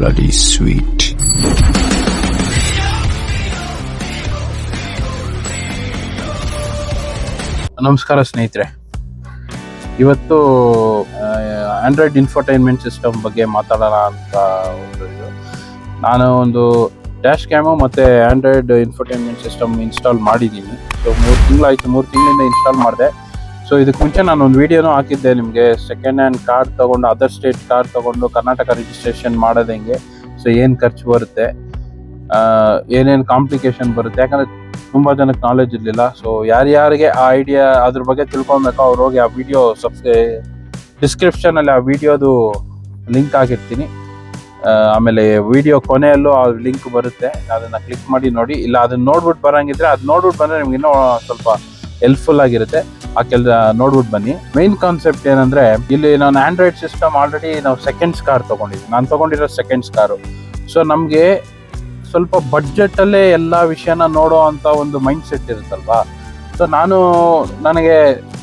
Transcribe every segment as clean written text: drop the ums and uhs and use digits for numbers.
bloody sweet. ನಮಸ್ಕಾರ ಸ್ನೇಹಿತರೆ, ಇವತ್ತು ಆಂಡ್ರಾಯ್ಡ್ ಇನ್ಫೋಟೈನ್ಮೆಂಟ್ ಸಿಸ್ಟಮ್ ಬಗ್ಗೆ ಮಾತಾಡೋಣ ಅಂತ ನಾನು ಒಂದು ಡ್ಯಾಶ್ ಕ್ಯಾಮು ಮತ್ತು ಆಂಡ್ರಾಯ್ಡ್ ಇನ್ಫೋಟೈನ್ಮೆಂಟ್ ಸಿಸ್ಟಮ್ ಇನ್ಸ್ಟಾಲ್ ಮಾಡಿದ್ದೀನಿ. ಸೊ 3 ತಿಂಗಳಾಯಿತು, 3 ತಿಂಗಳಿಂದ ಇನ್ಸ್ಟಾಲ್ ಮಾಡಿದೆ. ಸೊ ಇದಕ್ಕೆ ಮುಂಚೆ ನಾನು ಒಂದು ವಿಡಿಯೋನೂ ಹಾಕಿದ್ದೆ ನಿಮಗೆ, ಸೆಕೆಂಡ್ ಹ್ಯಾಂಡ್ ಕಾರ್ ತೊಗೊಂಡು ಅದರ್ ಸ್ಟೇಟ್ ಕಾರ್ ತೊಗೊಂಡು ಕರ್ನಾಟಕ ರಿಜಿಸ್ಟ್ರೇಷನ್ ಮಾಡೋದು ಹೆಂಗೆ, ಸೊ ಏನು ಖರ್ಚು ಬರುತ್ತೆ, ಏನೇನು ಕಾಂಪ್ಲಿಕೇಶನ್ ಬರುತ್ತೆ, ಯಾಕಂದರೆ ತುಂಬ ಜನಕ್ಕೆ ನಾಲೆಜ್ ಇರಲಿಲ್ಲ. ಸೊ ಯಾರ್ಯಾರಿಗೆ ಆ ಐಡಿಯಾ ಅದ್ರ ಬಗ್ಗೆ ತಿಳ್ಕೊಬೇಕು ಅವ್ರು ಹೋಗಿ ಆ ವಿಡಿಯೋ ಡಿಸ್ಕ್ರಿಪ್ಷನಲ್ಲಿ ಆ ವಿಡಿಯೋದು ಲಿಂಕ್ ಆಗಿರ್ತೀನಿ. ಆಮೇಲೆ ವಿಡಿಯೋ ಕೊನೆಯಲ್ಲೂ ಆ ಲಿಂಕ್ ಬರುತ್ತೆ, ಅದನ್ನು ಕ್ಲಿಕ್ ಮಾಡಿ ನೋಡಿ. ಇಲ್ಲ ಅದನ್ನ ನೋಡ್ಬಿಟ್ಟು ಬರೋಂಗಿದ್ರೆ ಅದು ನೋಡ್ಬಿಟ್ಟು ಬಂದರೆ ನಿಮ್ಗೆ ಇನ್ನೂ ಸ್ವಲ್ಪ ಹೆಲ್ಪ್ಫುಲ್ ಆಗಿರುತ್ತೆ. ಆ ನೋಡ್ಬಿಟ್ಟು ಬನ್ನಿ. ಮೇನ್ ಕಾನ್ಸೆಪ್ಟ್ ಏನಂದರೆ, ಇಲ್ಲಿ ನಾನು ಆಂಡ್ರಾಯ್ಡ್ ಸಿಸ್ಟಮ್ ಆಲ್ರೆಡಿ ನಾವು ಸೆಕೆಂಡ್ಸ್ ಕಾರ್ ತೊಗೊಂಡಿದ್ವಿ, ನಾನು ತೊಗೊಂಡಿರೋ ಸೆಕೆಂಡ್ಸ್ ಕಾರು. ಸೊ ನಮಗೆ ಸ್ವಲ್ಪ ಬಡ್ಜೆಟಲ್ಲೇ ಎಲ್ಲ ವಿಷಯನ ನೋಡೋ ಅಂಥ ಒಂದು ಮೈಂಡ್ ಸೆಟ್ ಇರುತ್ತಲ್ವಾ. ಸೊ ನನಗೆ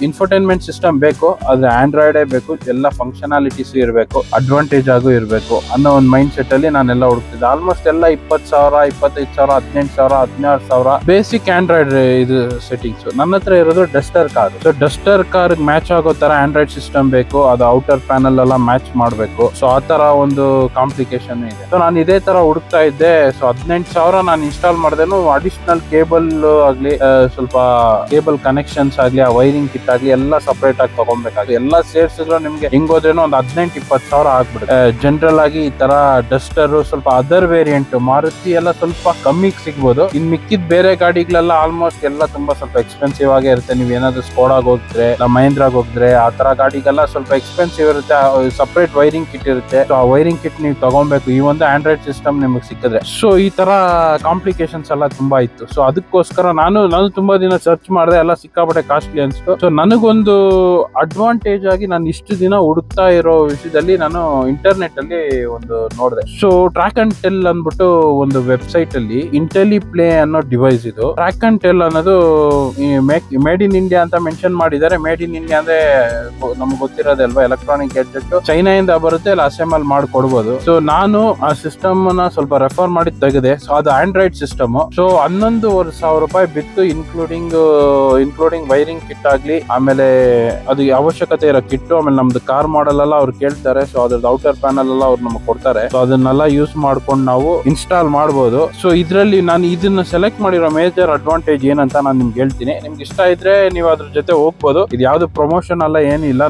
ಇನ್ಫೋಟೈನ್ಮೆಂಟ್ ಸಿಸ್ಟಮ್ ಬೇಕು, ಆದರೆ ಆಂಡ್ರಾಯ್ಡೇ ಬೇಕು, ಎಲ್ಲ ಫಂಕ್ಷನಾಲಿಟೀಸು ಇರಬೇಕು, ಅಡ್ವಾಂಟೇಜ್ ಆಗೂ ಇರಬೇಕು ಅನ್ನೋ ಒಂದು ಮೈಂಡ್ ಸೆಟ್ಟಲ್ಲಿ ನಾನೆಲ್ಲ ಹುಡುಕ್ತಿದ್ದೆ. ಆಲ್ಮೋಸ್ಟ್ ಎಲ್ಲ 20,000, 25,000, 18,000, 16,000 ಬೇಸಿಕ್ ಆಂಡ್ರಾಯ್ಡ್ ಇದು ಸೆಟ್ಟಿಂಗ್ಸು. ನನ್ನ ಹತ್ರ ಇರೋದು ಡಸ್ಟರ್ ಕಾರು. ಸೊ ಡಸ್ಟರ್ ಕಾರ್ಗೆ ಮ್ಯಾಚ್ ಆಗೋ ಥರ ಆಂಡ್ರಾಯ್ಡ್ ಸಿಸ್ಟಮ್ ಬೇಕು, ಅದು ಔಟರ್ ಪ್ಯಾನಲ್ ಎಲ್ಲ ಮ್ಯಾಚ್ ಮಾಡಬೇಕು. ಸೊ ಆ ಥರ ಒಂದು ಕಾಂಪ್ಲಿಕೇಶನ್ ಇದೆ. ಸೊ ನಾನು ಇದೇ ಥರ ಹುಡುಕ್ತಾ ಇದ್ದೆ. ಸೊ 18,000 ನಾನು ಇನ್ಸ್ಟಾಲ್ ಮಾಡಿದೆನು. ಅಡಿಷನಲ್ ಕೇಬಲ್ ಆಗಲಿ, ಸ್ವಲ್ಪ ಕೇಬಲ್ ಕನೆಕ್ಷನ್ಸ್ ಆಗಲಿ, ಆ ವೈರಿಂಗ್ ಕಿಟ್ ಆಗಲಿ ಎಲ್ಲ ಸಪರೇಟ್ ಆಗಿ ತಗೊಬೇಕಾಗುತ್ತೆ. ಎಲ್ಲ ಸೇರ್ಸಿದ್ರು ನಿಮ್ಗೆ ಹಿಂಗೋದ್ರೇನೋ ಒಂದು 18-20,000 ಆಗ್ಬಿಡುತ್ತೆ. ಜನರಲ್ ಆಗಿ ಈ ತರ ಡಸ್ಟರ್, ಸ್ವಲ್ಪ ಅದರ್ ವೇರಿಯಂಟ್ ಮಾರುತಿ ಎಲ್ಲ ಸ್ವಲ್ಪ ಕಮ್ಮಿಗೆ ಸಿಗ್ಬೋದು. ಇನ್ ಮಿಕ್ಕಿದ ಬೇರೆ ಗಾಡಿಗಳೆಲ್ಲ ಆಲ್ಮೋಸ್ಟ್ ಎಲ್ಲ ತುಂಬಾ ಸ್ವಲ್ಪ ಎಕ್ಸ್ಪೆನ್ಸಿವ್ ಆಗೇ ಇರುತ್ತೆ. ನೀವು ಏನಾದ್ರು ಸ್ಕೋಡಾಗ ಹೋಗಿದ್ರೆ, ಇಲ್ಲ ಮಹೇಂದ್ರಾಗ ಹೋಗಿದ್ರೆ, ಆ ತರ ಗಾಡಿಗೆಲ್ಲ ಸ್ವಲ್ಪ ಎಕ್ಸ್ಪೆನ್ಸಿವ್ ಇರುತ್ತೆ. ಸಪರೇಟ್ ವೈರಿಂಗ್ ಕಿಟ್ ಇರುತ್ತೆ. ಸೊ ಆ ವೈರಿಂಗ್ ಕಿಟ್ ನೀವು ತಗೊಬೇಕು ಈ ಒಂದು ಆಂಡ್ರಾಯ್ಡ್ ಸಿಸ್ಟಮ್ ನಿಮಗೆ ಸಿಕ್ಕಿದ್ರೆ. ಸೊ ಈ ತರ ಕಾಂಪ್ಲಿಕೇಶನ್ಸ್ ಎಲ್ಲ ತುಂಬಾ ಇತ್ತು. ಸೊ ಅದಕ್ಕೋಸ್ಕರ ನಾನು ತುಂಬಾ ದಿನ ಸರ್ಚ್ ಮಾಡಿದೆ, ಎಲ್ಲ ಸಿಕ್ಕಾಪಟ್ಟೆ ಕಾಸ್ಟ್ಲಿ ಅನ್ಸ್ತು. ಸೊ ನನಗೊಂದು ಅಡ್ವಾಂಟೇಜ್ ಆಗಿ ನಾನು ಇಷ್ಟು ದಿನ ಹುಡುಕ್ತಾ ಇರೋ ವಿಷಯದಲ್ಲಿ ನಾನು ಇಂಟರ್ನೆಟ್ ಅಲ್ಲಿ ಒಂದು ನೋಡಿದೆ. ಸೊ ಟ್ರ್ಯಾಕ್ ಅಂಡ್ ಟೆಲ್ ಅಂದ್ಬಿಟ್ಟು ಒಂದು ವೆಬ್ಸೈಟ್ ಅಲ್ಲಿ ಇಂಟೆಲಿ ಪ್ಲೇ ಅನ್ನೋ ಡಿವೈಸ್ ಇದು. ಟ್ರ್ಯಾಕ್ ಅಂಡ್ ಟೆಲ್ ಅನ್ನೋದು ಮೇಡ್ ಇನ್ ಇಂಡಿಯಾ ಅಂತ ಮೆನ್ಷನ್ ಮಾಡಿದ್ದಾರೆ. ಮೇಡ್ ಇನ್ ಇಂಡಿಯಾ ಅಂದ್ರೆ ನಮ್ಗೆ ಗೊತ್ತಿರೋದೇ ಅಲ್ವಾ, ಎಲೆಕ್ಟ್ರಾನಿಕ್ ಗ್ಯಾಡ್ಜೆಟ್ ಚೈನಾಯಿಂದ ಬರುತ್ತೆ, ಇಲ್ಲ ಅಸೆಂಬಲ್ ಮಾಡ್ಕೊಡ್ಬೋದು. ಸೊ ನಾನು ಆ ಸಿಸ್ಟಮ್ ನ ಸ್ವಲ್ಪ ರೆಫರ್ ಮಾಡಿ ತೆಗೆದೆ. ಸೊ ಅದು ಆಂಡ್ರಾಯ್ಡ್ ಸಿಸ್ಟಮ್. ಸೊ 11,500 ರೂಪಾಯಿ ಬಿತ್ತು, ಇನ್ಕ್ಲೂಡಿಂಗ್ ವೈರಿಂಗ್ ಕಿಟ್ ಆಗ್ಲಿ, ಆಮೇಲೆ ಅದು ಅವಶ್ಯಕತೆ ಇರೋ ಕಿಟ್, ಆಮೇಲೆ ನಮ್ದು ಕಾರ್ ಮಾಡೆಲ್ ಎಲ್ಲ ಅವ್ರು ಕೇಳ್ತಾರೆ. ಸೊ ಅದ್ರದ್ದು ಔಟರ್ ಪ್ಯಾನಲ್ ಎಲ್ಲ ಅವ್ರು ನಮ್ಗೆ ಕೊಡ್ತಾರೆ. ಸೊ ಅದನ್ನೆಲ್ಲ ಯೂಸ್ ಮಾಡ್ಕೊಂಡು ನಾವು ಇನ್ಸ್ಟಾಲ್ ಮಾಡ್ಬೋದು. ಸೊ ಇದರಲ್ಲಿ ನಾನು ಇದನ್ನ ಸೆಲೆಕ್ಟ್ ಮಾಡಿರೋ ಮೇಜರ್ ಅಡ್ವಾಂಟೇಜ್ ಏನಂತ ನಾನು ನಿಮ್ಗೆ ಹೇಳ್ತೀನಿ. ನಿಮ್ಗೆ ಇಷ್ಟ ಇದ್ರೆ ನೀವು ಅದ್ರ ಜೊತೆ ಹೋಗ್ಬೋದು. ಇದು ಯಾವ್ದು ಪ್ರಮೋಷನ್ ಅಲ್ಲ, ಏನಿಲ್ಲ.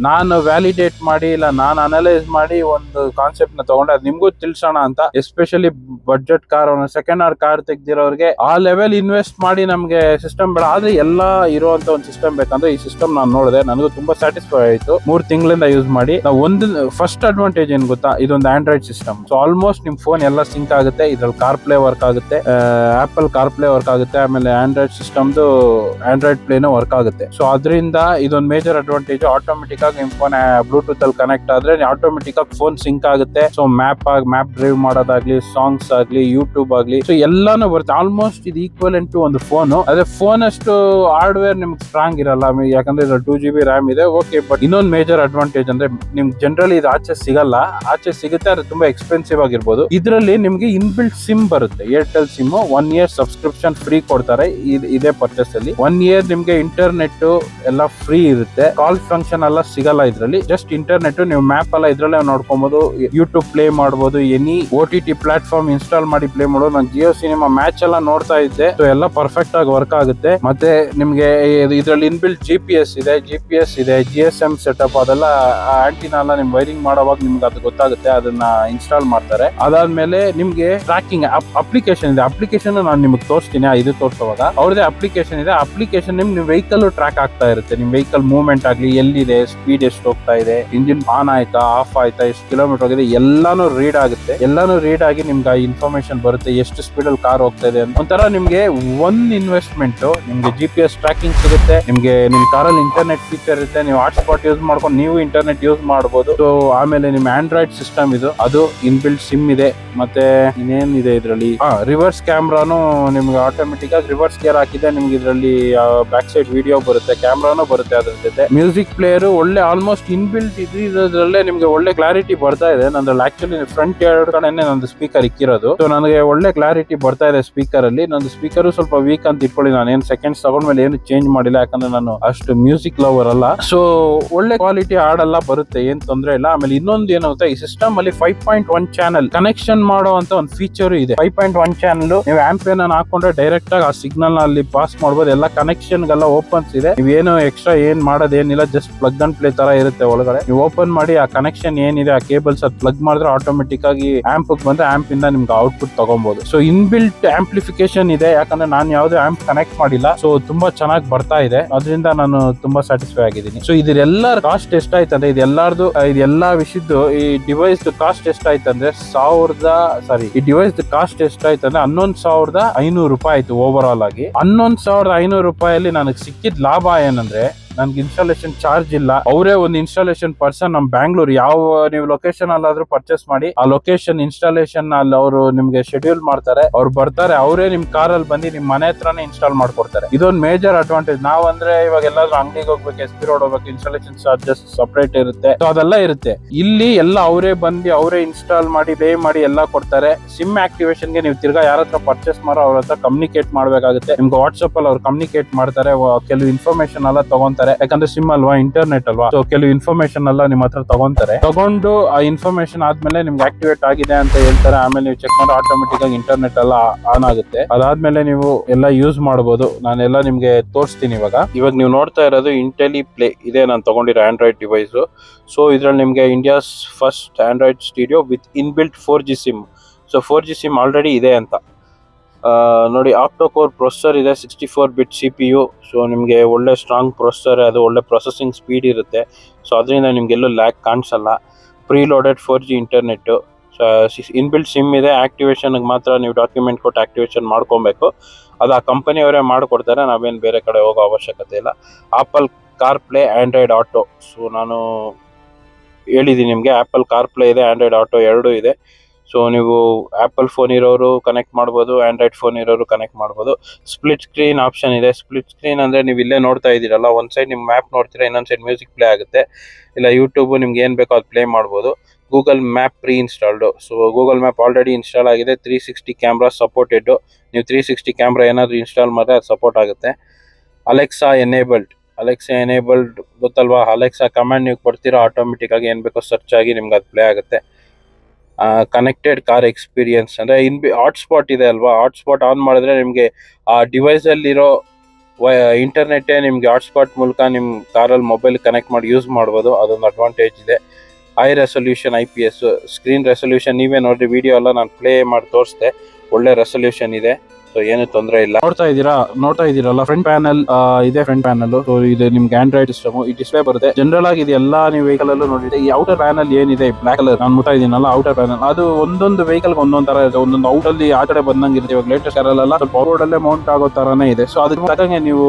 ನಾನು ವ್ಯಾಲಿಡೇಟ್ ಮಾಡಿ, ಇಲ್ಲ ನಾನು ಅನಲೈಸ್ ಮಾಡಿ ಒಂದು ಕಾನ್ಸೆಪ್ಟ್ ನ ತಗೊಂಡೆ, ಅದು ನಿಮ್ಗೂ ತಿಳಿಸೋಣ ಅಂತ. Especially budget car, second hand car ತೆಗ್ದಿರೋರಿಗೆ ಆ ಲೆವೆಲ್ ಇನ್ವೆಸ್ಟ್ ಮಾಡಿ ನಮ್ಗೆ ಸಿಸ್ಟಮ್ ಬೇಡ, ಆದ್ರೆ ಎಲ್ಲ ಇರುವಂತ ಒಂದು ಸಿಸ್ಟಮ್ ಬೇಕಂದ್ರೆ ಈ ಸಿಸ್ಟಮ್ ನಾನು ನೋಡಿದೆ, ನನಗೂ ತುಂಬಾ ಸ್ಯಾಟಿಸ್ಫೈ ಆಯ್ತು 3 ತಿಂಗಳಿಂದ ಯೂಸ್ ಮಾಡಿ. ಒಂದು ಫಸ್ಟ್ ಅಡ್ವಾಂಟೇಜ್ ಏನ್ ಗೊತ್ತಾ, ಇದೊಂದು ಆಂಡ್ರಾಯ್ಡ್ ಸಿಸ್ಟಮ್. ಸೊ ಆಲ್ಮೋಸ್ಟ್ ನಿಮ್ ಫೋನ್ ಎಲ್ಲ ಸಿಂಕ್ ಆಗುತ್ತೆ. ಇದ್ರಲ್ಲಿ ಕಾರ್ ಪ್ಲೇ ವರ್ಕ್ ಆಗುತ್ತೆ, ಆಪಲ್ ಕಾರ್ ಪ್ಲೇ ವರ್ಕ್ ಆಗುತ್ತೆ, ಆಮೇಲೆ ಆಂಡ್ರಾಯ್ಡ್ ಸಿಸ್ಟಮ್ದು ಆಂಡ್ರಾಯ್ಡ್ ಪ್ಲೇನೂ ವರ್ಕ್ ಆಗುತ್ತೆ. ಸೊ ಅದರಿಂದ ಇದೊಂದು ಮೇಜರ್ ಅಡ್ವಾಂಟೇಜ್. ಆಟೋಮೆಟಿಕ್ ಆಗಿ ನಿಮ್ ಫೋನ್ ಬ್ಲೂಟೂತ್ ಅಲ್ಲಿ ಕನೆಕ್ಟ್ ಆದ್ರೆ ಆಟೋಮೆಟಿಕ್ ಆಗಿ ಫೋನ್ ಸಿಂಕ್ ಆಗುತ್ತೆ. ಸೊ ಮ್ಯಾಪ್ ಡ್ರೈವ್ ಮಾಡೋದಾಗ್ಲಿ, ಸಾಂಗ್ಸ್ ಆಗ್ಲಿ, ಯೂಟ್ಯೂಬ್ ಆಗ್ಲಿ, ಸೊ ಎಲ್ಲಾನು ಬರುತ್ತೆ. ಆಲ್ಮೋಸ್ಟ್ ಇದು ಈಕ್ವಲೆಂಟ್ ಟು ಒಂದು ಫೋನ್. ಅದೇ ಫೋನ್ ಅಷ್ಟು ಹಾರ್ಡ್ವೇರ್ ನಿಮ್ಗೆ ಸ್ಟ್ರಾಂಗ್ ಇರಲ್ಲ, ಯಾಕಂದ್ರೆ 2GB RAM ಇದೆ, ಓಕೆ. ಬಟ್ ಇನ್ನೊಂದು ಮೇಜರ್ ಅಡ್ವಾಂಟೇಜ್ ಅಂದ್ರೆ ನಿಮ್ಗೆ ಜನರಲಿ ಇದು ಆಚೆ ಸಿಗಲ್ಲ. ಆಚೆ ಸಿಗುತ್ತೆ, ಅದು ತುಂಬಾ ಎಕ್ಸ್ಪೆನ್ಸಿವ್ ಆಗಿರ್ಬೋದು. ಇದರಲ್ಲಿ ನಿಮ್ಗೆ ಇನ್ಬಿಲ್ಟ್ ಸಿಮ್ ಬರುತ್ತೆ, Airtel sim. 1 year subscription free ಕೊಡ್ತಾರೆ ಇದೇ ಪರ್ಚೇಸ್ ಅಲ್ಲಿ. 1 year ನಿಮ್ಗೆ ಇಂಟರ್ನೆಟ್ ಎಲ್ಲ ಫ್ರೀ ಇರುತ್ತೆ. ಕಾಲ್ ಫಂಕ್ಷನ್ ಎಲ್ಲ ಸಿಗಲ್ಲ ಇದರಲ್ಲಿ, ಜಸ್ಟ್ ಇಂಟರ್ನೆಟ್. ನೀವು ಮ್ಯಾಪ್ ಎಲ್ಲ ಇದ್ರಲ್ಲೇ ನೋಡ್ಕೊಬಹುದು, ಯೂಟ್ಯೂಬ್ ಪ್ಲೇ ಮಾಡಬಹುದು, ಎನಿ OTT ಪ್ಲಾಟ್ಫಾರ್ಮ್ ಇನ್ಸ್ಟಾಲ್ ಮಾಡಿ ಪ್ಲೇ ಮಾಡೋದು. ನಾನು ಜಿಯೋ ಸಿನಿಮಾ ಮ್ಯಾಚ್ ಎಲ್ಲ ನೋಡ್ತಾ ಇದ್ದೆ. ಸೊ ಎಲ್ಲ ಪರ್ಫೆಕ್ಟ್ ಆಗಿ ವರ್ಕ್ ಆಗುತ್ತೆ. ಮತ್ತೆ ನಿಮ್ಗೆ ಇದರಲ್ಲಿ ಇನ್ಬಿಲ್ಟ್ GPS ಇದೆ, GSM ಸೆಟಪ್, ಅದೆಲ್ಲ ಆಂಟಿನಾ ಎಲ್ಲ ನಿಮ್ ವೈರಿಂಗ್ ಮಾಡೋವಾಗ ನಿಮ್ಗೆ ಅದು ಗೊತ್ತಾಗುತ್ತೆ, ಅದನ್ನ ಇನ್ಸ್ಟಾಲ್ ಮಾಡ್ತಾರೆ. ಅದಾದ್ಮೇಲೆ ನಿಮ್ಗೆ ಟ್ರ್ಯಾಕಿಂಗ್ ಅಪ್ಲಿಕೇಶನ್ ಇದೆ. ಅಪ್ಲಿಕೇಶನ್ ನಾನು ನಿಮ್ಗೆ ತೋರಿಸ್ತೀನಿ, ಇದು ತೋರಿಸುವಾಗ ಅವ್ರದೇ ಅಪ್ಲಿಕೇಶನ್ ಇದೆ. ಅಪ್ಲಿಕೇಶನ್ ನಿಮ್ ವೆಹಿಕಲ್ ಟ್ರ್ಯಾಕ್ ಆಗ್ತಾ ಇರುತ್ತೆ. ನಿಮ್ ವೆಹಿಕಲ್ ಮೂವ್ಮೆಂಟ್ ಆಗ್ಲಿ, ಎಲ್ಲಿದೆ, ಸ್ಪೀಡ್ ಎಷ್ಟು ಹೋಗ್ತಾ ಇದೆ, ಇಂಜಿನ್ ಆನ್ ಆಯ್ತಾ, ಆಫ್ ಆಯ್ತಾ, ಎಷ್ಟು ಕಿಲೋಮೀಟರ್ ಹೋಗಿದೆ, ಎಲ್ಲಾನು ರೀಡ್ ಆಗುತ್ತೆ. ಎಲ್ಲಾನು ರೀಡ್ ಆಗಿ ನಿಮ್ಗೆ ಆ ಇನ್ಫಾರ್ಮೇಶನ್ ಬರುತ್ತೆ, ಎಷ್ಟು ಸ್ಪೀಡ್ ಅಲ್ಲಿ ಕಾರ್ ಹೋಗ್ತಾ ಇದೆ ಅಂತ. ಒಂಥರ ನಿಮ್ಗೆ ಇನ್ವೆಸ್ಟ್ಮೆಂಟ್, ನಿಮ್ಗೆ GPS ಟ್ರ್ಯಾಕಿಂಗ್ ಸಿಗುತ್ತೆ, ನಿಮ್ಗೆ ನಿಮ್ಗೆ ನಿಮ್ ಕಾರಲ್ಲಿ ಇಂಟರ್ನೆಟ್ ಫೀಚರ್ ಇರುತ್ತೆ, ನೀವು ಹಾಟ್ಸ್ಪಾಟ್ ಯೂಸ್ ಮಾಡ್ಕೊಂಡು ನೀವು ಇಂಟರ್ನೆಟ್ ಯೂಸ್ ಮಾಡಬಹುದು. ಸೊ ಆಮೇಲೆ ನಿಮ್ ಆಂಡ್ರಾಯ್ಡ್ ಸಿಸ್ಟಮ್ ಇದು, ಅದು ಇನ್ಬಿಲ್ಟ್ ಸಿಮ್ ಇದೆ. ಮತ್ತೆ ಇನ್ನೇನಿದೆ ಇದರಲ್ಲಿ, ರಿವರ್ಸ್ ಕ್ಯಾಮ್ರಾನು ನಿಮ್ಗೆ ಆಟೋಮೆಟಿಕ್ ಆಗಿ ರಿವರ್ಸ್ ಗೇರ್ ಹಾಕಿದೆ. ನಿಮ್ಗೆ ಇದರಲ್ಲಿ ಬ್ಯಾಕ್ ಸೈಡ್ ವಿಡಿಯೋ ಬರುತ್ತೆ, ಕ್ಯಾಮ್ರಾನು ಬರುತ್ತೆ ಅದ್ರ ಜೊತೆ. ಮ್ಯೂಸಿಕ್ ಪ್ಲೇಯರ್ ಒಳ್ಳೆ ಆಲ್ಮೋಸ್ಟ್ ಇನ್ಬಿಲ್ಟ್ ಇದ್ರಲ್ಲೇ ನಿಮ್ಗೆ ಒಳ್ಳೆ ಕ್ಲಾರಿಟಿ ಬರ್ತಾ ಇದೆ. ನಂದ್ರಲ್ಲಿ ಆಕ್ಚುಲಿ ಫ್ರಂಟ್ ಎರಡು ಕಡೆನೆ ನಂದು ಸ್ಪೀಕರ್ ಇಕ್ಕಿರೋದು, ಸೊ ನನಗೆ ಒಳ್ಳೆ ಕ್ಲಾರಿಟಿ ಬರ್ತಾ ಇದೆ ಸ್ಪೀಕರ್ ಅಲ್ಲಿ. ನಂದು ಸ್ಪೀಕರ್ ಸ್ವಲ್ಪ ವೀಕ್ ಅಂತ ಇಟ್ಕೊಳ್ಳಿ, ನಾನು ಏನ್ ಸೆಕೆಂಡ್ಸ್ ತಗೊಂಡ್ಮೇಲೆ ಏನು ಚೇಂಜ್ ಮಾಡಿಲ್ಲ, ಯಾಕಂದ್ರೆ ನಾನು ಅಷ್ಟು ಮ್ಯೂಸಿಕ್ ಲವರ್ ಅಲ್ಲ. ಸೊ ಒಳ್ಳೆ ಕ್ವಾಲಿಟಿ ಹಾಡೆಲ್ಲ ಬರುತ್ತೆ, ಏನ್ ತೊಂದ್ರೆ ಇಲ್ಲ. ಆಮೇಲೆ ಇನ್ನೊಂದು ಏನಾಗುತ್ತೆ, ಈ ಸಿಸ್ಟಮ್ ಅಲ್ಲಿ 5.1 ಚಾನಲ್ ಕನೆಕ್ಷನ್ ಮಾಡೋ ಅಂತ ಒಂದು ಫೀಚರ್ ಇದೆ. 5.1 ಚಾನಲ್ ನೀವು ಆಂಪಿಯನ್ ಹಾಕೊಂಡ್ರೆ ಡೈರೆಕ್ಟ್ ಆಗಿ ಆ ಸಿಗ್ನಲ್ ಅಲ್ಲಿ ಪಾಸ್ ಮಾಡಬಹುದು. ಎಲ್ಲ ಕನೆಕ್ಷನ್ ಗೆಲ್ಲ ಓಪನ್ಸ್ ಇದೆ, ನೀವೇನು ಎಕ್ಸ್ಟ್ರಾ ಏನ್ ಮಾಡೋದೇನಿಲ್ಲ, ಜಸ್ಟ್ ಪ್ಲಗ್ ಅಂಡ್ ಪ್ಲೇ ತರ ಇರುತ್ತೆ ಒಳಗಡೆ. ನೀವು ಓಪನ್ ಮಾಡಿ ಆ ಕನೆಕ್ಷನ್ ಏನಿದೆ ಆ ಕೇಬಲ್ಸ್ ಅದು ಪ್ಲಗ್ ಮಾಡಿದ್ರೆ ಆಟೋಮೆಟಿಕ್ ಆಗಿ ಆಂಪ್ ಬಂದ್ರೆ ಆಂಪ್ ಇಂದ ನಿಮ್ಗೆ ಔಟ್ಪುಟ್ ತಗೊಬಹುದು. ಸೊ ಇನ್ಬಿಲ್ಟ್ ಆಂಪ್ಲಿಫಿಕೇಶನ್ ಇದೆ, ಯಾಕಂದ್ರೆ ನಾನು ಯಾವ್ದೇ ಆಂಪ್ ಕನೆಕ್ಟ್ ಮಾಡಿಲ್ಲ. ಸೊ ತುಂಬಾ ಚೆನ್ನಾಗಿ ಬರ್ತಾ ಇದೆ, ಅದರಿಂದ ನಾನು ತುಂಬಾ ಸ್ಯಾಟಿಸ್ಫೈ ಆಗಿದ್ದೀನಿ. ಸೊ ಇದೆಲ್ಲ ಕಾಸ್ಟ್ ಎಷ್ಟಾಯ್ತಂದ್ರೆ ಇದೆಲ್ಲಾ ವಿಷಯದ್ದು ಈ ಡಿವೈಸ್ ಕಾಸ್ಟ್ ಎಷ್ಟಾಯ್ತಂದ್ರೆ ಈ ಡಿವೈಸ್ ಕಾಸ್ಟ್ ಎಷ್ಟಾಯ್ತಂದ್ರೆ 11,500 ರೂಪಾಯಿ ಆಯ್ತು ಓವರ್ ಆಲ್ ಆಗಿ. 11,500 ರೂಪಾಯಲ್ಲಿ ನನಗೆ ಸಿಕ್ಕಿದ ಲಾಭ ಏನಂದ್ರೆ, ನನ್ಗೆ ಇನ್ಸ್ಟಾಲೇಷನ್ ಚಾರ್ಜ್ ಇಲ್ಲ. ಅವರೇ ಒಂದು ಇನ್ಸ್ಟಾಲೇಷನ್ ಪರ್ಸನ್ ನಮ್ ಬ್ಯಾಂಗ್ಳೂರ್ ಯಾವ ನೀವು ಲೊಕೇಶನ್ ಅಲ್ಲಾದ್ರೂ ಪರ್ಚೇಸ್ ಮಾಡಿ, ಆ ಲೊಕೇಶನ್ ಇನ್ಸ್ಟಾಲೇಷನ್ ಅಲ್ಲಿ ಅವರು ನಿಮ್ಗೆ ಶೆಡ್ಯೂಲ್ ಮಾಡ್ತಾರೆ, ಅವ್ರು ಬರ್ತಾರೆ, ಅವರೇ ನಿಮ್ ಕಾರಲ್ಲಿ ಬಂದು ನಿಮ್ ಮನೆ ಹತ್ರನೇ ಇನ್ಸ್ಟಾಲ್ ಮಾಡ್ಕೊಡ್ತಾರೆ. ಇದೊಂದು ಮೇಜರ್ ಅಡ್ವಾಂಟೇಜ್. ನಾವ್ ಅಂದ್ರೆ ಇವಾಗ ಎಲ್ಲಾದ್ರೂ ಅಂಗಡಿಗೆ ಹೋಗ್ಬೇಕು, SP ರೋಡ್ ಹೋಗ್ಬೇಕು, ಇನ್ಸ್ಟಾಲೇಷನ್ ಚಾರ್ಜಸ್ ಸಪರೇಟ್ ಇರುತ್ತೆ, ಸೊ ಅದೆಲ್ಲ ಇರುತ್ತೆ. ಇಲ್ಲಿ ಎಲ್ಲ ಅವರೇ ಬಂದು ಅವರೇ ಇನ್ಸ್ಟಾಲ್ ಮಾಡಿ ಪೇ ಮಾಡಿ ಎಲ್ಲ ಕೊಡ್ತಾರೆ. ಸಿಮ್ ಆಕ್ಟಿವೇಶನ್ ಗೆ ನೀವು ತಿರ್ಗಾ ಯಾರ ಹತ್ರ ಪರ್ಚೇಸ್ ಮಾಡೋ ಅವ್ರ ಹತ್ರ ಕಮ್ಯುನಿಕೇಟ್ ಮಾಡ್ಬೇಕಾಗುತ್ತೆ. ನಿಮ್ಗೆ ವಾಟ್ಸ್ಆಪ್ ಅಲ್ಲಿ ಅವ್ರು ಕಮ್ಯುನಿಕೇಟ್ ಮಾಡ್ತಾರೆ, ಕೆಲವು ಇನ್ಫಾರ್ಮೇಶನ್ ಎಲ್ಲ ತಗೊಂತಾರೆ, ಯಾಕಂದ್ರೆ ಸಿಮ್ ಅಲ್ವಾ, ಇಂಟರ್ನೆಟ್ ಅಲ್ವಾ. ಸೊ ಕೆಲವು ಇನ್ಫಾರ್ಮೇಶನ್ ಎಲ್ಲ ನಿಮ್ಮ ಹತ್ರ ತಗೊಂಡು ಆ ಇನ್ಫಾರ್ಮೇಶನ್ ಆದ್ಮೇಲೆ ನಿಮ್ಗೆ ಆಕ್ಟಿವೇಟ್ ಆಗಿದೆ ಅಂತ ಹೇಳ್ತಾರೆ. ಆಮೇಲೆ ನೀವು ಚೆಕ್ ಮಾಡಿ ಆಟೋಮೆಟಿಕ್ ಆಗಿ ಇಂಟರ್ನೆಟ್ ಎಲ್ಲ ಆನ್ ಆಗುತ್ತೆ. ಅದಾದ್ಮೇಲೆ ನೀವು ಎಲ್ಲ ಯೂಸ್ ಮಾಡಬಹುದು. ನಾನೆಲ್ಲ ನಿಮ್ಗೆ ತೋರಿಸ್ತೀನಿ. ಇವಾಗ ನೀವು ನೋಡ್ತಾ ಇರೋದು ಇಂಟೆಲಿ ಪ್ಲೇ ಇದೆ, ನಾನು ತಗೊಂಡಿರೋ ಆಂಡ್ರಾಯ್ಡ್ ಡಿವೈಸ್. ಸೊ ಇದ್ರಲ್ಲಿ ನಿಮ್ಗೆ India's first Android studio with inbuilt 4G sim. So 4G sim already ಇದೆ ಅಂತ ನೋಡಿ. ಆಕ್ಟೋಕೋರ್ ಪ್ರೊಸೆಸರ್ ಇದೆ, 64-bit CPU. ಸೊ ನಿಮಗೆ ಒಳ್ಳೆ ಸ್ಟ್ರಾಂಗ್ ಪ್ರೊಸೆಸರ್, ಅದು ಒಳ್ಳೆ ಪ್ರೊಸೆಸಿಂಗ್ ಸ್ಪೀಡ್ ಇರುತ್ತೆ. ಸೊ ಅದರಿಂದ ನಿಮ್ಗೆಲ್ಲೂ ಲ್ಯಾಗ್ ಕಾಣಿಸಲ್ಲ. ಪ್ರೀಲೋಡೆಡ್ 4G ಇಂಟರ್ನೆಟ್, ಇನ್ಬಿಲ್ಟ್ ಸಿಮ್ ಇದೆ. ಆಕ್ಟಿವೇಶನ್ಗೆ ಮಾತ್ರ ನೀವು ಡಾಕ್ಯುಮೆಂಟ್ ಕೊಟ್ಟು ಆಕ್ಟಿವೇಶನ್ ಮಾಡ್ಕೊಬೇಕು, ಅದು ಆ ಕಂಪನಿಯವರೇ ಮಾಡಿಕೊಡ್ತಾರೆ, ನಾವೇನು ಬೇರೆ ಕಡೆ ಹೋಗೋ ಅವಶ್ಯಕತೆ ಇಲ್ಲ. Apple car play, Android auto. So ನಾನು ಹೇಳಿದ್ದೀನಿ ನಿಮಗೆ, ಆಪಲ್ ಕಾರ್ ಪ್ಲೇ ಇದೆ, ಆಂಡ್ರಾಯ್ಡ್ ಆಟೋ ಎರಡೂ ಇದೆ. ಸೊ ನೀವು ಆಪಲ್ ಫೋನ್ ಇರೋರು ಕನೆಕ್ಟ್ ಮಾಡ್ಬೋದು, ಆಂಡ್ರಾಯ್ಡ್ ಫೋನ್ ಇರೋರು ಕನೆಕ್ಟ್ ಮಾಡ್ಬೋದು. ಸ್ಪ್ಲಿಟ್ ಸ್ಕ್ರೀನ್ ಆಪ್ಷನ್ ಇದೆ. ಸ್ಪ್ಲಿಟ್ ಸ್ಕ್ರೀನ್ ಅಂದ್ರೆ ನೀವು ಇಲ್ಲೇ ನೋಡ್ತಾ ಇದ್ದೀರಲ್ಲ, ಒಂದ್ ಸೈಡ್ ನಿಮ್ ಮ್ಯಾಪ್ ನೋಡ್ತೀರಾ, ಇನ್ನೊಂದ್ ಸೈಡ್ ಮ್ಯೂಸಿಕ್ ಪ್ಲೇ ಆಗುತ್ತೆ, ಇಲ್ಲ ಯೂಟ್ಯೂಬ್ ನಿಮ್ಗೆ ಏನ್ ಬೇಕೋ ಅದು ಪ್ಲೇ ಮಾಡ್ಬೋದು. Google map preinstalled. So Google map already install ಆಗಿದೆ. 360 ಕ್ಯಾಮ್ರಾ ಸಪೋರ್ಟೆಡ್. ನೀವು 360 ಕ್ಯಾಮ್ರಾ ಏನಾದ್ರು ಇನ್ಸ್ಟಾಲ್ ಮಾಡಿದ್ರೆ ಅದು ಸಪೋರ್ಟ್ ಆಗುತ್ತೆ. ಅಲೆಕ್ಸಾ ಎನೇಬಲ್ಡ್ ಗೊತ್ತಲ್ವಾ. ಅಲೆಕ್ಸಾ ಕಮಾಂಡ್ ನೀವು ಕೊಡ್ತೀರಾ, ಆಟೋಮೆಟಿಕ್ ಆಗಿ ಏನ್ ಬೇಕೋ ಸರ್ಚ್ ಆಗಿ ನಿಮ್ಗೆ ಅದು ಪ್ಲೇ ಆಗುತ್ತೆ. ಕನೆಕ್ಟೆಡ್ ಕಾರ್ ಎಕ್ಸ್ಪೀರಿಯನ್ಸ್ ಅಂದ್ರೆ ಹಾಟ್ಸ್ಪಾಟ್ ಇದೆ ಅಲ್ವಾ, ಹಾಟ್ಸ್ಪಾಟ್ ಆನ್ ಮಾಡಿದ್ರೆ ನಿಮ್ಗೆ ಆ ಡಿವೈಸ್ ಅಲ್ಲಿರೋ ಇಂಟರ್ನೆಟ್ ನಿಮ್ಗೆ ಹಾಟ್ಸ್ಪಾಟ್ ಮೂಲಕ ನಿಮ್ ಕಾರಲ್ಲಿ ಮೊಬೈಲ್ ಕನೆಕ್ಟ್ ಮಾಡಿ ಯೂಸ್ ಮಾಡ್ಬೋದು. ಅದೊಂದು ಅಡ್ವಾಂಟೇಜ್ ಇದೆ. High resolution IPS screen resolution, ನೀವೇ ನೋಡ್ರಿ ವಿಡಿಯೋ ಎಲ್ಲ ನಾನು ಪ್ಲೇ ಮಾಡಿ ತೋರಿಸ್ದೆ, ಒಳ್ಳೆ ರೆಸೊಲ್ಯೂಷನ್ ಇದೆ. ಸೊ ಏನು ತೊಂದರೆ ಇಲ್ಲ. ನೋಡ್ತಾ ಇದೀರಲ್ಲ ಫ್ರಂಟ್ ಪ್ಯಾನಲ್ ಇದೆ. ಫ್ರಂಟ್ ಪ್ಯಾನಲ್ ಸೊ ಇದು ನಿಮ್ಗೆ ಆಂಡ್ರಾಯ್ಡ್ ಸಿಸ್ಟಮ್. ಈ ಡಿಸ್ಪ್ಲೇ ಬರುತ್ತೆ. ಜನರಲ್ ಆಗಿ ಇದೆಲ್ಲ ನೀವು ವೆಹಿಕಲ್ ಅಲ್ಲೂ ನೋಡಿದ್ರೆ ಈ ಔಟರ್ ಪ್ಯಾನಲ್ ಏನಿದೆ ಬ್ಲಾಕ್ ಕಲರ್, ನಾನು ಮುಟ್ತಾ ಇದೀನಲ್ಲ ಔಟರ್ ಪ್ಯಾನಲ್, ಅದು ಒಂದೊಂದು ವೆಹಿಕಲ್ ಒಂದೊಂದ್ ತರ ಇರುತ್ತೆ. ಒಂದೊಂದು ಔಟ್ ಅಲ್ಲಿ ಆ ಕಡೆ ಬಂದಂಗೆ ಇರುತ್ತೆ. ಇವಾಗ ಲೇಟೆಸ್ಟ್ ಕಾರಲ್ಲೆಲ್ಲ ಸ್ವಲ್ಪ ರೋಡ್ ಅಲ್ಲೇ ಮೌಂಟ್ ಆಗೋ ತರಾನೇ ಇದೆ. ಸೊ ಅದಕ್ಕೆ ತಕ್ಕಂಗೆ ನೀವು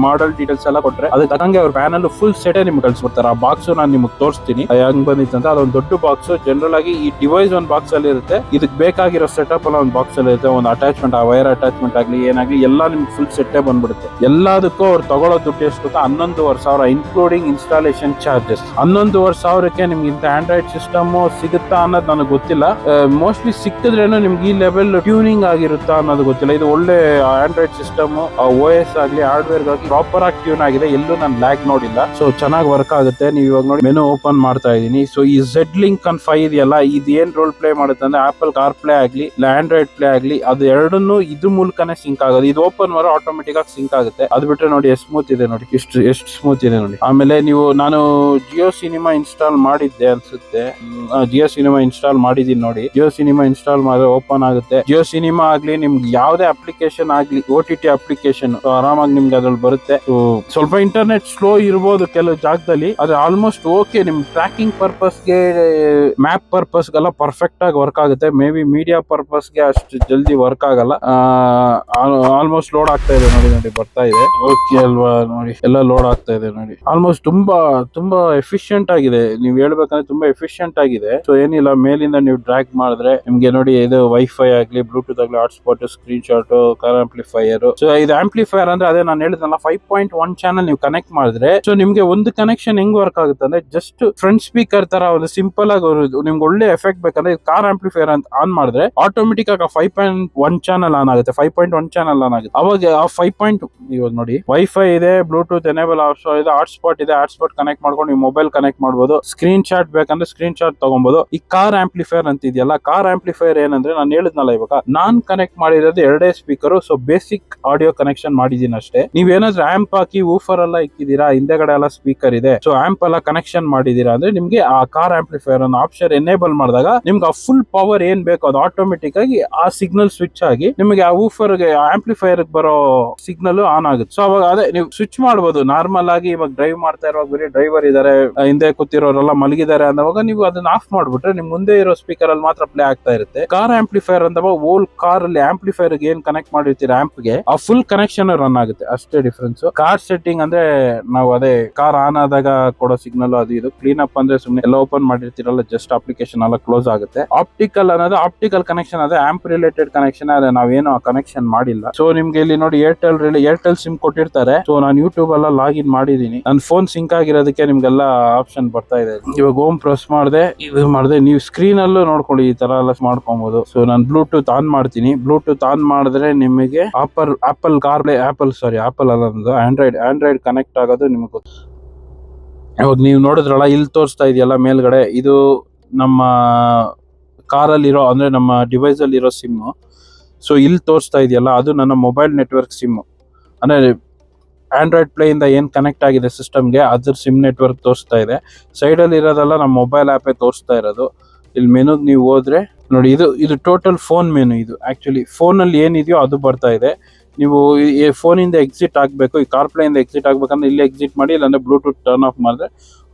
ಮಾಡಲ್ ಡೀಟೇಲ್ಸ್ ಎಲ್ಲ ಕೊಟ್ರೆ ಅದಕ್ಕೆ ತಕ್ಕಂಗೆ ಅವ್ರ ಪ್ಯಾನಲ್ ಫುಲ್ ಸೆಟ್ ನಿಮ್ಗೆ ಕಳ್ಸಿಬಿಡ್ತಾರೆ. ಆ ಬಾಕ್ಸ್ ನಾನು ನಿಮ್ಗೆ ತೋರಿಸ್ತೀನಿ ಹೆಂಗ್ ಬಂದಿತ್ತು ಅಂತ. ಅದೊಂದು ದೊಡ್ಡ ಬಾಕ್ಸ್. ಜನರಲ್ ಆಗಿ ಈ ಡಿವೈಸ್ ಒಂದು ಬಾಕ್ಸ್ ಅಲ್ಲಿ ಇರುತ್ತೆ, ಇದಕ್ಕೆ ಬೇಕಾಗಿರೋ ಸೆಟಪ್ ಎಲ್ಲ ಒಂದು ಬಾಕ್ಸ್ ಅಲ್ಲಿ ಇರುತ್ತೆ. ಒಂದು ಅಟ್ಯಾಚ್ಮೆಂಟ್, ಆ ವೈರ್ ಅಟ್ಯಾಚ್ಮೆಂಟ್ ಆಗ್ಲಿ ಏನಾಗ್ಲಿ ಎಲ್ಲ ನಿಮ್ಗೆ ಫುಲ್ ಸೆಟ್ಟೇ ಬಂದ್ಬಿಡುತ್ತೆ. ಎಲ್ಲದಕ್ಕೂ ಅವ್ರು ತಗೊಳ್ಳೋ ದುಡ್ಡು ಎಷ್ಟು ಗೊತ್ತಾ, 11,500 ಇನ್ಕ್ಲೂಡಿಂಗ್ ಇನ್ಸ್ಟಾಲೇಷನ್ ಚಾರ್ಜಸ್. 11,500ಕ್ಕೆ ನಿಮ್ಗೆ ಇಂತ ಆಂಡ್ರಾಯ್ಡ್ ಸಿಸ್ಟಮ್ ಸಿಗುತ್ತಾ ಅನ್ನೋದು ನನಗೆ ಗೊತ್ತಿಲ್ಲ. ಮೋಸ್ಟ್ಲಿ ಸಿಕ್ಕಿದ್ರೇನು ನಿಮ್ಗೆ ಈ ಲೆವೆಲ್ ಟ್ಯೂನಿಂಗ್ ಆಗಿರುತ್ತಾ ಅನ್ನೋದು ಗೊತ್ತಿಲ್ಲ. ಇದು ಒಳ್ಳೆ ಆಂಡ್ರಾಯ್ಡ್ ಸಿಸ್ಟಮ್, OS ಆಗ್ಲಿ ಹಾರ್ಡ್ವೇರ್ ಆಗಿ ಪ್ರಾಪರ್ ಆಗಿ ಟ್ಯೂನ್ ಆಗಿದೆ. ಎಲ್ಲೂ ನಾನು ಲ್ಯಾಗ್ ನೋಡಿಲ್ಲ. ಸೊ ಚೆನ್ನಾಗಿ ವರ್ಕ್ ಆಗುತ್ತೆ. ನೀವು ಇವಾಗ ನೋಡಿ ಮೆನು ಓಪನ್ ಮಾಡ್ತಾ ಇದೀನಿ. ಸೊ ಈ Z-Link 5 ಇದೆಯಲ್ಲ, ಇದು ಏನ್ ರೋಲ್ ಪ್ಲೇ ಮಾಡುತ್ತೆ ಅಂದ್ರೆ ಆಪಲ್ ಕಾರ್ ಪ್ಲೇ ಆಗ್ಲಿ ಇಲ್ಲ ಆಂಡ್ರಾಯ್ಡ್ ಪ್ಲೇ ಆಗ್ಲಿ, ಅದು ಎರಡನ್ನೂ ಇದು ಮೂಲಕನೇ ಸಿಂಕ್ ಆಗೋದು. ಇದು ಓಪನ್ ಮಾಡಿ ಆಟೋಮೆಟಿಕ್ ಆಗಿ ಸಿಂಕ್ ಆಗುತ್ತೆ. ಅದು ಬಿಟ್ರೆ ನೋಡಿ ಎಷ್ಟು ಸ್ಮೂತ್ ಇದೆ ನೋಡಿ, ಎಷ್ಟು ಸ್ಮೂತ್ ಇದೆ ನೋಡಿ. ಆಮೇಲೆ ನಾನು ಜಿಯೋ ಸಿನಿಮಾ ಇನ್ಸ್ಟಾಲ್ ಮಾಡಿದ್ದೆ ಅನ್ಸುತ್ತೆ. ಜಿಯೋ ಸಿನಿಮಾ ಇನ್ಸ್ಟಾಲ್ ಮಾಡಿದೀನಿ ನೋಡಿ. ಜಿಯೋ ಸಿನಿಮಾ ಇನ್ಸ್ಟಾಲ್ ಮಾಡಿದ್ರೆ ಓಪನ್ ಆಗುತ್ತೆ. ಜಿಯೋ ಸಿನಿಮಾ ಆಗ್ಲಿ ನಿಮ್ಗೆ ಯಾವ್ದೇ ಅಪ್ಲಿಕೇಶನ್ ಆಗ್ಲಿ, OTT ಅಪ್ಲಿಕೇಶನ್ ಆರಾಮಾಗಿ ನಿಮ್ಗೆ ಅದ್ರಲ್ಲಿ ಬರುತ್ತೆ. ಸ್ವಲ್ಪ ಇಂಟರ್ನೆಟ್ ಸ್ಲೋ ಇರ್ಬೋದು ಕೆಲವು ಜಾಗದಲ್ಲಿ, ಆದ್ರೆ ಆಲ್ಮೋಸ್ಟ್ ಓಕೆ. ನಿಮ್ ಟ್ರ್ಯಾಕಿಂಗ್ ಪರ್ಪಸ್ಗೆ, ಮ್ಯಾಪ್ ಪರ್ಪಸ್ಗೆಲ್ಲ ಪರ್ಫೆಕ್ಟ್ ಆಗಿ ವರ್ಕ್ ಆಗುತ್ತೆ. ಮೇ ಬಿ ಮೀಡಿಯಾ ಪರ್ಪಸ್ಗೆ ಅಷ್ಟು ಜಲ್ದಿ ವರ್ಕ್ ಆಗಲ್ಲ. ಆಲ್ಮೋಸ್ಟ್ ಲೋಡ್ ಆಗ್ತಾ ಇದೆ ನೋಡಿ ಬರ್ತಾ ಇದೆ. ಓಕೆ ಅಲ್ವಾ, ನೋಡಿ ಎಲ್ಲ ಲೋಡ್ ಆಗ್ತಾ ಇದೆ ನೋಡಿ. ಆಲ್ಮೋಸ್ಟ್ ತುಂಬಾ ಎಫಿಷಿಯಂಟ್ ಆಗಿದೆ. ನೀವು ಹೇಳ್ಬೇಕಂದ್ರೆ ತುಂಬಾ ಎಫಿಷಿಯಂಟ್ ಆಗಿದೆ. ಸೊ ಏನಿಲ್ಲ, ಮೇಲಿಂದ ನೀವು ಡ್ರ್ಯಾಗ್ ಮಾಡಿದ್ರೆ ನಿಮ್ಗೆ ನೋಡಿ ಇದು ವೈಫೈ ಆಗ್ಲಿ, ಬ್ಲೂಟೂತ್ ಆಗ್ಲಿ, hotspot, screen shot, car amplifier. So ಇದು ಆಂಪ್ಲಿಫೈಯರ್ ಅಂದ್ರೆ ಅದೇ ನಾನು ಹೇಳಿದ್ನಲ್ಲ 5.1 ಚಾನಲ್ ನೀವು ಕನೆಕ್ಟ್ ಮಾಡಿದ್ರೆ, ಸೊ ನಿಮ್ಗೆ ಒಂದು ಕನೆಕ್ಷನ್ ಹೆಂಗ್ ವರ್ಕ್ ಆಗುತ್ತೆ ಅಂದ್ರೆ, ಜಸ್ಟ್ ಫ್ರಂಟ್ ಸ್ಪೀಕರ್ ತರ ಒಂದು ಸಿಂಪಲ್ ಆಗಿ ನಿಮ್ಗೆ ಒಳ್ಳೆ ಎಫೆಕ್ಟ್ ಬೇಕಂದ್ರೆ ಕಾರ್ ಆಂಪ್ಲಿಫೈಯರ್ ಅಂತ ಆನ್ ಮಾಡಿದ್ರೆ ಆಟೋಮೆಟಿಕ್ ಆಗಿ 5.1 ಚಾನಲ್ ಆನ್ ಆಗುತ್ತೆ. 5.1 ಚಾನಲ್ ಆನ್ ಆಗುತ್ತೆ. ಅವಾಗ ಆ 5. ಇವಾಗ ನೋಡಿ ವೈಫೈ ಇದೆ, ಬ್ಲೂಟೂತ್ ಎನೇಬಲ್ ಇದೆ, ಹಾಟ್ಸ್ಪಾಟ್ ಇದೆ. ಹಾಟ್ಸ್ಪಾಟ್ ಕನೆಕ್ಟ್ ಮಾಡ್ಕೊಂಡು ನೀವು ಮೊಬೈಲ್ ಕನೆಕ್ಟ್ ಮಾಡಬಹುದು. ಸ್ಕ್ರೀನ್ ಶಾಟ್ ಬೇಕಂದ್ರೆ ಸ್ಕ್ರೀನ್ ಶಾಟ್ ತಗೊಬಹುದು. ಈ ಕಾರ್ ಆಂಪ್ಲಿಫೈಯರ್ ಅಂತ ಇದೆಯಲ್ಲ, ಕಾರ್ ಆಂಪ್ಲಿಫೈಯರ್ ಏನಂದ್ರೆ ನಾನು ಹೇಳಿದ್ನಲ್ಲ ಇವಾಗ, ನಾನ್ ಕನೆಕ್ಟ್ ಮಾಡಿರೋದು 2 speaker. So basic audio connection ಮಾಡಿದೀನಿ ಅಷ್ಟೇ. ನೀವೇನಾದ್ರೂ ಆಂಪ್ ಹಾಕಿ ವೂಫರ್ ಎಲ್ಲ ಇಕ್ಕಿದೀರಾ, ಹಿಂದೆಗಡೆ ಎಲ್ಲ ಸ್ಪೀಕರ್ ಇದೆ, ಸೊ ಆಂಪ್ ಎಲ್ಲ ಕನೆಕ್ಷನ್ ಮಾಡಿದೀರಾ ಅಂದ್ರೆ ನಿಮ್ಗೆ ಆ ಕಾರ್ ಆಂಪ್ಲಿಫೈಯರ್ ಅನ್ನು ಆಪ್ಷನ್ ಎನೇಬಲ್ ಮಾಡಿದಾಗ ನಿಮ್ಗೆ ಆ ಫುಲ್ ಪವರ್ ಏನ್ ಬೇಕು ಅದು ಆಟೋಮೆಟಿಕ್ ಆಗಿ ಆ ಸಿಗ್ನಲ್ ಸ್ವಿಚ್ ಆಗಿ ನಿಮಗೆ ಆ ವೂಫರ್ ಗೆ ಆಂಪ್ಲಿಫೈಯರ್ ಬರೋ ಸಿಗ್ನಲ್ ಆನ್ ಆಗುತ್ತೆ. ಸೊ ಅವಾಗ ಅದೇ ನೀವು ಸ್ವಿಚ್ ಮಾಡಬಹುದು. ನಾರ್ಮಲ್ ಆಗಿ ಇವಾಗ ಡ್ರೈವ್ ಮಾಡ್ತಾ ಇರುವಾಗ ಬರೀ ಡ್ರೈವರ್ ಇದಾರೆ, ಹಿಂದೆ ಕೂತಿರೋರೆಲ್ಲ ಮಲಗಿದ್ದಾರೆ ಅಂದವಾಗ ನೀವು ಅದನ್ನ ಆಫ್ ಮಾಡ್ಬಿಟ್ರೆ ನಿಮ್ ಮುಂದೆ ಇರೋ ಸ್ಪೀಕರ್ ಅಲ್ಲಿ ಮಾತ್ರ ಪ್ಲೇ ಆಗ್ತಾ ಇರುತ್ತೆ. ಕಾರ್ ಆಂಪ್ಲಿಫೈಯರ್ ಅಂದವಾಗ ಓಲ್ ಕಾರ್ ಅಲ್ಲಿ ಆಂಪ್ಲಿಫೈಯರ್ ಏನ್ ಕನೆಕ್ಟ್ ಮಾಡಿರ್ತೀರ ಆಂಪ್ ಗೆ, ಆ ಫುಲ್ ಕನೆಕ್ಷನ್ ರನ್ ಆಗುತ್ತೆ. ಅಷ್ಟೇ ಡಿಫ್ರೆನ್ಸ್. ಕಾರ್ ಸೆಟ್ಟಿಂಗ್ ಅಂದ್ರೆ ನಾವು ಅದೇ ಕಾರ್ ಆನ್ ಆದಾಗ ಕೊಡೋ ಸಿಗ್ನಲ್ ಅದು ಇದು. ಕ್ಲೀನ್ ಅಪ್ ಅಂದ್ರೆ ಸುಮ್ಮನೆ ಎಲ್ಲ ಓಪನ್ ಮಾಡಿರ್ತೀರಲ್ಲ, ಜಸ್ಟ್ ಅಪ್ಲಿಕೇಶನ್ ಎಲ್ಲ ಕ್ಲೋಸ್ ಆಗುತ್ತೆ. ಆಪ್ಟಿಕಲ್ ಅನ್ನೋದು ಆಪ್ಟಿಕಲ್ ಕನೆಕ್ಷನ್, ಅದೇ ಆಂಪ್ ರಿಲೇಟೆಡ್ ಕನೆಕ್ಷನ್. ಅದೇ ನಾವೇನು ಕನೆಕ್ಷನ್ ಮಾಡಿಲ್ಲ. ಸೊ ನಿಮ್ಗೆ ಇಲ್ಲಿ ನೋಡಿ ಏರ್ಟೆಲ್ ಸಿಮ್ ಕೊಟ್ಟಿರ್ತಾರೆ. ಸೊ ನಾನು ಯೂಟ್ಯೂಬ್ ಎಲ್ಲ ಲಾಗಿನ್ ಮಾಡಿದೀನಿ. ನನ್ನ ಫೋನ್ ಸಿಂಕ್ ಆಗಿರೋದಕ್ಕೆ ನಿಮ್ಗೆಲ್ಲ ಆಪ್ಷನ್ ಬರ್ತಾ ಇದೆ. ಇವಾಗ ಹೋಮ್ ಪ್ರೆಸ್ ಮಾಡಿದೆ, ಇದು ಮಾಡಿದೆ, ನೀವು ಸ್ಕ್ರೀನ್ ಅಲ್ಲೂ ನೋಡ್ಕೊಳ್ಳಿ, ಈ ತರ ಎಲ್ಲ ಮಾಡ್ಕೊಬಹುದು. ಸೊ ನಾನು ಬ್ಲೂಟೂತ್ ಆನ್ ಮಾಡ್ತೀನಿ. ಬ್ಲೂಟೂತ್ ಆನ್ ಮಾಡಿದ್ರೆ ನಿಮಗೆ ಆಪಲ್ ಕಾರ್ಪ್ಲೇ, ಆಪಲ್ ಅಲ್ಲ, ಆಂಡ್ರಾಯ್ಡ್ ಕನೆಕ್ಟ್ ಆಗೋದು ನಿಮಗೆ. ಇವಾಗ ನೀವು ನೋಡಿದ್ರಲ್ಲ, ಇಲ್ಲಿ ತೋರಿಸ್ತಾ ಇದೆಯಲ್ಲ ಮೇಲ್ಗಡೆ, ಇದು ನಮ್ಮ ಕಾರಲ್ಲಿ ಇರೋ ಅಂದ್ರೆ ನಮ್ಮ ಡಿವೈಸ್ ಅಲ್ಲಿ ಇರೋ ಸಿಮ್. ಸೊ ಇಲ್ಲಿ ತೋರಿಸ್ತಾ ಇದೆಯಲ್ಲ, ಅದು ನನ್ನ ಮೊಬೈಲ್ ನೆಟ್ವರ್ಕ್ ಸಿಮ್. ಅಂದ್ರೆ ಆಂಡ್ರಾಯ್ಡ್ ಪ್ಲೇ ಇಂದ ಏನ್ ಕನೆಕ್ಟ್ ಆಗಿದೆ ಸಿಸ್ಟಮ್ಗೆ, ಅದ್ರ ಸಿಮ್ ನೆಟ್ವರ್ಕ್ ತೋರಿಸ್ತಾ ಇದೆ. ಸೈಡ್ ಅಲ್ಲಿ ಇರೋದೆಲ್ಲ ನಮ್ಮ ಮೊಬೈಲ್ ಆಪೇ ತೋರಿಸ್ತಾ ಇರೋದು. ಇಲ್ಲಿ ಮೆನುಗ್ ನೀವು ಹೋದ್ರೆ ನೋಡಿ, ಇದು ಟೋಟಲ್ ಫೋನ್ ಮೆನು. ಇದು ಆಕ್ಚುಲಿ ಫೋನ್ ಅಲ್ಲಿ ಏನಿದೆಯೋ ಅದು ಬರ್ತಾ ಇದೆ. ನೀವು ಈ ಫೋನ್ ಇಂದ ಎಕ್ಸಿಟ್ ಆಗ್ಬೇಕು, ಈ ಕಾರ್ಪ್ಲೇ ಇಂದ ಎಕ್ಸಿಟ್ ಆಗ್ಬೇಕಂದ್ರೆ ಇಲ್ಲಿ ಎಕ್ಸಿಟ್ ಮಾಡಿ, ಇಲ್ಲಾಂದ್ರೆ ಬ್ಲೂಟೂತ್ ಟರ್ನ್ ಆಫ್ ಮಾಡಿದ್ರೆ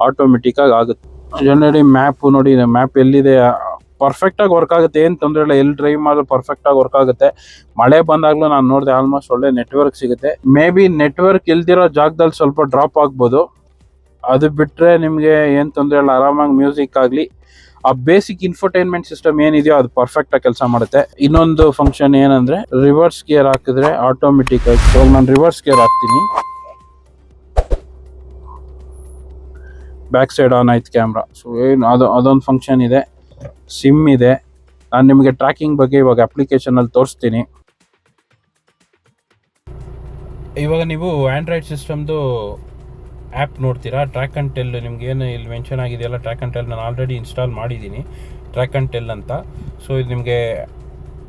ಆಟೋಮೆಟಿಕ್ ಆಗಿ ಆಗುತ್ತೆ. ಜನರಲಿ ಮ್ಯಾಪ್ ನೋಡಿ, ಮ್ಯಾಪ್ ಎಲ್ಲಿದೆ ಪರ್ಫೆಕ್ಟ್ ಆಗಿ ವರ್ಕ್ ಆಗುತ್ತೆ. ಏನ್ ತೊಂದರೆ ಇಲ್ಲ, ಎಲ್ಲಿ ಡ್ರೈವ್ ಮಾಡಿದ್ರೆ ಪರ್ಫೆಕ್ಟ್ ಆಗಿ ವರ್ಕ್ ಆಗುತ್ತೆ. ಮಳೆ ಬಂದಾಗ್ಲೂ ನಾನು ನೋಡಿದೆ ಆಲ್ಮೋಸ್ಟ್ ಒಳ್ಳೆ ನೆಟ್ವರ್ಕ್ ಸಿಗುತ್ತೆ. ಮೇ ಬಿ ನೆಟ್ವರ್ಕ್ ಇಲ್ದಿರೋ ಜಾಗದಲ್ಲಿ ಸ್ವಲ್ಪ ಡ್ರಾಪ್ ಆಗ್ಬೋದು. ಅದು ಬಿಟ್ರೆ ನಿಮ್ಗೆ ಏನ್ ತೊಂದರೆ ಇಲ್ಲ, ಆರಾಮಾಗಿ ಮ್ಯೂಸಿಕ್ ಆಗ್ಲಿ, ಆ ಬೇಸಿಕ್ ಇನ್ಫೋಟೈನ್ಮೆಂಟ್ ಸಿಸ್ಟಮ್ ಏನಿದೆಯೋ ಅದು ಪರ್ಫೆಕ್ಟ್ ಆಗಿ ಕೆಲಸ ಮಾಡುತ್ತೆ. ಇನ್ನೊಂದು ಫಂಕ್ಷನ್ ಏನಂದ್ರೆ, ರಿವರ್ಸ್ ಗೇರ್ ಹಾಕಿದ್ರೆ ಆಟೋಮೆಟಿಕ್ ಆಗಿ. ಇವಾಗ ನಾನು ರಿವರ್ಸ್ ಗೇರ್ ಹಾಕ್ತೀನಿ, ಬ್ಯಾಕ್ ಸೈಡ್ ಆನ್ ಆಯ್ತು ಕ್ಯಾಮ್ರಾ. ಸೊ ಏನು ಅದೊಂದು ಫಂಕ್ಷನ್ ಇದೆ. ಸಿಮ್ ಇದೆ. ನಾನು ನಿಮಗೆ ಟ್ರ್ಯಾಕಿಂಗ್ ಬಗ್ಗೆ ಇವಾಗ ಅಪ್ಲಿಕೇಶನ್ ಅಲ್ಲಿ ತೋರಿಸ್ತೀನಿ. ಇವಾಗ ನೀವು ಆಂಡ್ರಾಯ್ಡ್ ಸಿಸ್ಟಮ್ದು ಆ್ಯಪ್ ನೋಡ್ತೀರಾ, ಟ್ರ್ಯಾಕ್ ಆ್ಯಂಡ್ ಟೆಲ್. ನಿಮ್ಗೆ ಏನು ಇಲ್ಲಿ ಮೆನ್ಷನ್ ಆಗಿದೆಯಲ್ಲ, ಟ್ರ್ಯಾಕ್ ಆ್ಯಂಡ್ ಟೆಲ್ ನಾನು ಆಲ್ರೆಡಿ ಇನ್ಸ್ಟಾಲ್ ಮಾಡಿದ್ದೀನಿ, ಟ್ರ್ಯಾಕ್ ಆ್ಯಂಡ್ ಟೆಲ್ ಅಂತ. ಸೊ ಇದು ನಿಮಗೆ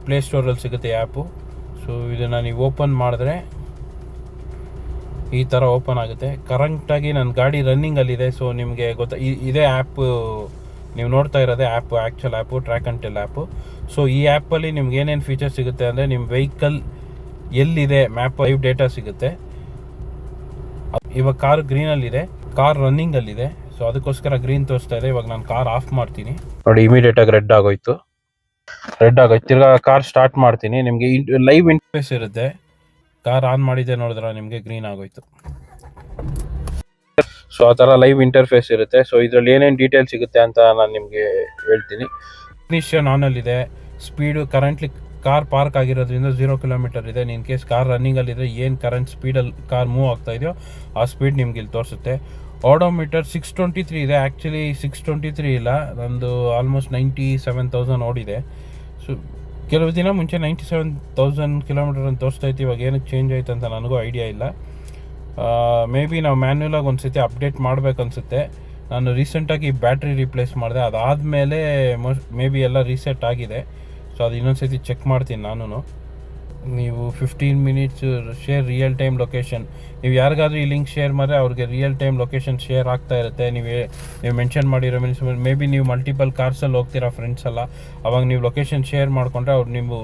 ಪ್ಲೇಸ್ಟೋರಲ್ಲಿ ಸಿಗುತ್ತೆ ಆ್ಯಪು. ಸೊ ಇದನ್ನು ನೀವು ಓಪನ್ ಮಾಡಿದ್ರೆ ಈ ಥರ ಓಪನ್ ಆಗುತ್ತೆ. ಕರೆಕ್ಟಾಗಿ ನನ್ನ ಗಾಡಿ ರನ್ನಿಂಗಲ್ಲಿದೆ. ಸೊ ನಿಮಗೆ ಇದೇ ಆ್ಯಪ್ ನೀವು ನೋಡ್ತಾ ಇರೋದೇ app, actual app, track and tell app. So ಈ ಆ್ಯಪಲ್ಲಿ ನಿಮ್ಗೆ ಏನೇನು ಫೀಚರ್ಸ್ ಸಿಗುತ್ತೆ ಅಂದರೆ, ನಿಮ್ಮ ವೆಹಿಕಲ್ ಎಲ್ಲಿದೆ ಮ್ಯಾಪ್ ಲೈವ್ ಡೇಟಾ ಸಿಗುತ್ತೆ. ಇವಾಗ ಕಾರ್ ಗ್ರೀನಲ್ಲಿದೆ, ಕಾರ್ ರನ್ನಿಂಗಲ್ಲಿದೆ. ಸೊ ಅದಕ್ಕೋಸ್ಕರ ಗ್ರೀನ್ ತೋರಿಸ್ತಾ ಇದೆ. ಇವಾಗ ನಾನು ಕಾರ್ ಆಫ್ ಮಾಡ್ತೀನಿ ನೋಡಿ, ಇಮಿಡಿಯೇಟಾಗಿ ರೆಡ್ ಆಗೋಯ್ತು. ತಿರ್ಗಾ ಕಾರ್ ಸ್ಟಾರ್ಟ್ ಮಾಡ್ತೀನಿ. ನಿಮಗೆ ಲೈವ್ ಇಂಟರ್ಫೇಸ್ ಇರುತ್ತೆ. ಕಾರ್ ಆನ್ ಮಾಡಿದೆ ನೋಡಿದ್ರೆ ನಿಮಗೆ ಗ್ರೀನ್ ಆಗೋಯ್ತು. ಸೊ ಆ ಥರ ಲೈವ್ ಇಂಟರ್ಫೇಸ್ ಇರುತ್ತೆ. ಸೊ ಇದರಲ್ಲಿ ಏನೇನು ಡೀಟೇಲ್ ಸಿಗುತ್ತೆ ಅಂತ ನಾನು ನಿಮಗೆ ಹೇಳ್ತೀನಿ. ಇಗ್ನಿಷನ್ ಆನಲ್ಲಿದೆ. ಸ್ಪೀಡು ಕರೆಂಟ್ಲಿ ಕಾರ್ ಪಾರ್ಕ್ ಆಗಿರೋದ್ರಿಂದ 0 ಕಿಲೋಮೀಟರ್ ಇದೆ. ಇನ್ ಕೇಸ್ ಕಾರ್ ರನ್ನಿಂಗಲ್ಲಿದೆ, ಏನು ಕರೆಂಟ್ ಸ್ಪೀಡಲ್ಲಿ ಕಾರ್ ಮೂವ್ ಆಗ್ತಾ ಇದೆಯೋ ಆ ಸ್ಪೀಡ್ ನಿಮ್ಗೆ ಇಲ್ಲಿ ತೋರಿಸುತ್ತೆ. ಆಡೋಮೀಟರ್ 623 ಇದೆ. ಆ್ಯಕ್ಚುಲಿ 623 ಇಲ್ಲ, ನಂದು ಆಲ್ಮೋಸ್ಟ್ 97,000 ಓಡಿದೆ. ಸೊ ಕೆಲವು ದಿನ ಮುಂಚೆ 97,000 ಕಿಲೋಮೀಟರ್ ಅಂತ ತೋರಿಸ್ತಾ ಇತ್ತು. ಇವಾಗ ಏನಕ್ಕೆ ಚೇಂಜ್ ಆಯ್ತು ಅಂತ ನನಗೂ ಐಡಿಯಾ ಇಲ್ಲ. ಮೇ ಬಿ ನಾವು ಮ್ಯಾನ್ಯುಲಾಗಿ ಒಂದು ಸತಿ ಅಪ್ಡೇಟ್ ಮಾಡಬೇಕನ್ಸುತ್ತೆ. ನಾನು ರೀಸೆಂಟಾಗಿ ಬ್ಯಾಟ್ರಿ ರಿಪ್ಲೇಸ್ ಮಾಡಿದೆ, ಅದಾದಮೇಲೆ ಮೇ ಬಿ ಎಲ್ಲ ರೀಸೆಟ್ ಆಗಿದೆ. ಸೊ ಅದು ಇನ್ನೊಂದು ಸತಿ ಚೆಕ್ ಮಾಡ್ತೀನಿ ನಾನು. ನೀವು 15 minutes share real time location, ನೀವು ಯಾರಿಗಾದ್ರೂ ಈ ಲಿಂಕ್ ಶೇರ್ ಮಾಡಿದ್ರೆ ಅವ್ರಿಗೆ ರಿಯಲ್ ಟೈಮ್ ಲೊಕೇಶನ್ ಶೇರ್ ಆಗ್ತಾ ಇರುತ್ತೆ. ನೀವು ಮೆನ್ಷನ್ ಮಾಡಿರೋ ಮೀನ್ಸ್ ಮೇ ಬಿ ನೀವು ಮಲ್ಟಿಪಲ್ ಕಾರ್ಸಲ್ಲಿ ಹೋಗ್ತೀರಾ ಫ್ರೆಂಡ್ಸ್ ಎಲ್ಲ, ಅವಾಗ ನೀವು ಲೊಕೇಶನ್ ಶೇರ್ ಮಾಡಿಕೊಂಡ್ರೆ ಅವ್ರು ನೀವು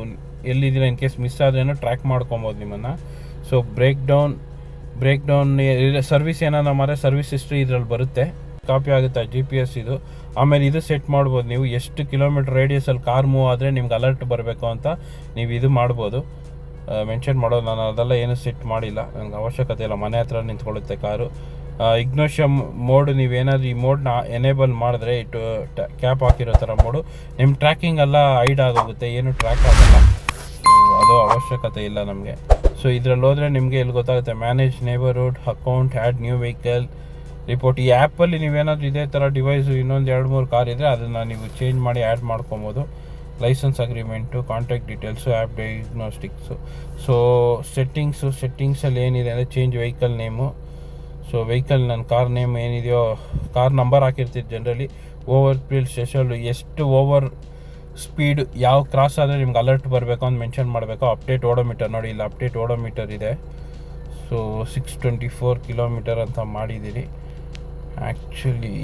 ಎಲ್ಲಿದ್ದೀರಾ ಇನ್ ಕೇಸ್ ಮಿಸ್ ಆದ್ರೇನೋ ಟ್ರ್ಯಾಕ್ ಮಾಡ್ಕೊಬೋದು ನಿಮ್ಮನ್ನು. ಸೊ ಬ್ರೇಕ್ ಡೌನ್ ಸರ್ವಿಸ್ ಏನಾರ ಮಾಡಿದ್ರೆ ಸರ್ವಿಸ್ ಹಿಸ್ಟ್ರಿ ಇದರಲ್ಲಿ ಬರುತ್ತೆ, ಕಾಪಿ ಆಗುತ್ತೆ GPS ಇದು. ಆಮೇಲೆ ಇದು ಸೆಟ್ ಮಾಡ್ಬೋದು ನೀವು, ಎಷ್ಟು ಕಿಲೋಮೀಟರ್ ರೇಡಿಯಸಲ್ಲಿ ಕಾರ್ ಮೂವ್ ಆದರೆ ನಿಮ್ಗೆ ಅಲರ್ಟ್ ಬರಬೇಕು ಅಂತ ನೀವು ಇದು ಮಾಡ್ಬೋದು. ಮೆನ್ಷನ್ ಮಾಡೋದು. ನಾನು ಅದೆಲ್ಲ ಏನು ಸೆಟ್ ಮಾಡಿಲ್ಲ, ನನಗೆ ಅವಶ್ಯಕತೆ ಇಲ್ಲ. ಮನೆ ಹತ್ರ ನಿಂತ್ಕೊಳ್ಳುತ್ತೆ ಕಾರು. ಇಗ್ನೋಷಿಯಾ ಮೋಡ್ ನೀವೇನಾದರೂ ಈ ಮೋಡ್ನ ಎನೇಬಲ್ ಮಾಡಿದ್ರೆ ಇಟ್ಟು ಕ್ಯಾಪ್ ಹಾಕಿರೋ ಥರ ಮೋಡು ನಿಮ್ಮ ಟ್ರ್ಯಾಕಿಂಗ್ ಎಲ್ಲ ಹೈಡ್ ಆಗೋಗುತ್ತೆ, ಏನು ಟ್ರ್ಯಾಕ್ ಆಗಲ್ಲ. ಅದು ಅವಶ್ಯಕತೆ ಇಲ್ಲ ನಮಗೆ. ಸೊ ಇದರಲ್ಲಿ ಹೋದರೆ ನಿಮಗೆ ಇಲ್ಲಿ ಗೊತ್ತಾಗುತ್ತೆ, manage neighbourhood account, add new vehicle, report. ಈ ಆ್ಯಪಲ್ಲಿ ನೀವೇನಾದರೂ ಇದೇ ಥರ ಡಿವೈಸು ಇನ್ನೊಂದು 2-3 ಕಾರ್ ಇದ್ದರೆ ಅದನ್ನು ನೀವು ಚೇಂಜ್ ಮಾಡಿ ಆ್ಯಡ್ ಮಾಡ್ಕೊಬೋದು. Licence agreement, contact details, app diagnostics. So ಸೆಟ್ಟಿಂಗ್ಸಲ್ಲಿ ಏನಿದೆ ಅಂದರೆ change vehicle name. So vehicle ನನ್ನ ಕಾರ್ ನೇಮ್ ಏನಿದೆಯೋ, ಕಾರ್ ನಂಬರ್ ಹಾಕಿರ್ತೀವಿ ಜನರಲಿ. ಓವರ್ ಸ್ಪೀಡ್ ಸ್ಪೆಷಲ್, ಎಷ್ಟು ಓವರ್ ಸ್ಪೀಡ್ ಯಾವ ಕ್ರಾಸ್ ಆದರೆ ನಿಮ್ಗೆ ಅಲರ್ಟ್ ಬರಬೇಕು ಅಂತ ಮೆನ್ಷನ್ ಮಾಡಬೇಕು. ಅಪ್ಡೇಟ್ ಓಡೋಮೀಟರ್ ನೋಡಿ, ಇಲ್ಲಿ ಅಪ್ಡೇಟ್ ಓಡೋಮೀಟರ್ ಇದೆ. ಸೊ 624 ಕಿಲೋಮೀಟರ್ ಅಂತ ಮಾಡಿದ್ದೀರಿ. Actually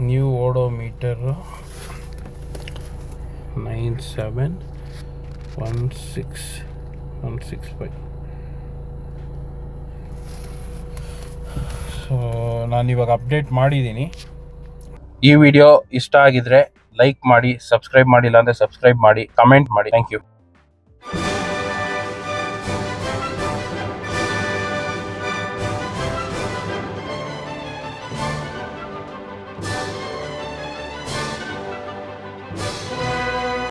new odometer 9716165. ಸೊ ನಾನಿವಾಗ ಅಪ್ಡೇಟ್ ಮಾಡಿದ್ದೀನಿ. ಈ ವಿಡಿಯೋ ಇಷ್ಟ ಆಗಿದ್ರೆ ಲೈಕ್ ಮಾಡಿ, ಸಬ್ಸ್ಕ್ರೈಬ್ ಮಾಡಿಲ್ಲ ಅಂದರೆ ಸಬ್ಸ್ಕ್ರೈಬ್ ಮಾಡಿ, ಕಮೆಂಟ್ ಮಾಡಿ. Thank you.